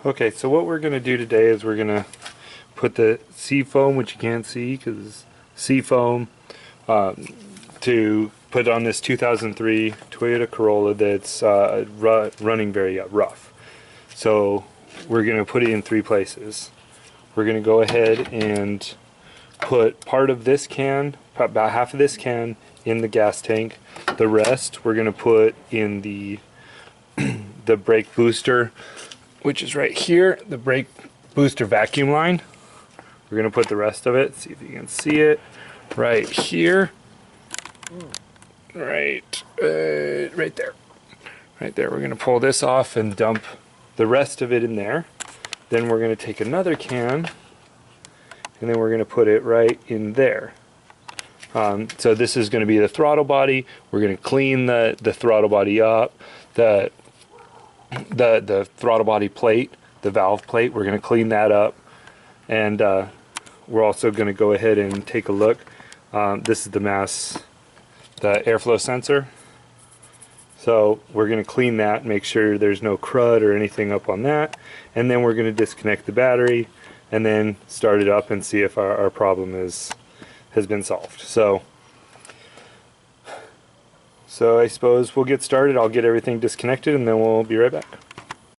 Okay, so what we're going to do today is we're going to put the SeaFoam, which you can't see because SeaFoam, to put on this 2003 Toyota Corolla that's running very rough. So we're going to put it in 3 places. We're going to go ahead and put part of this can, about half of this can, in the gas tank. The rest we're going to put in the brake booster, which is right here, the brake booster vacuum line. We're going to put the rest of it, see if you can see it, right here. Right there. Right there. We're going to pull this off and dump the rest of it in there. Then we're going to take another can and then we're going to put it right in there. So this is going to be the throttle body. We're going to clean the throttle body up. The throttle body plate, the valve plate, we're going to clean that up. And we're also going to go ahead and take a look. This is the airflow sensor. So we're going to clean that, make sure there's no crud or anything up on that. And then we're going to disconnect the battery and then start it up and see if our problem has been solved. So I suppose we'll get started. I'll get everything disconnected and then we'll be right back.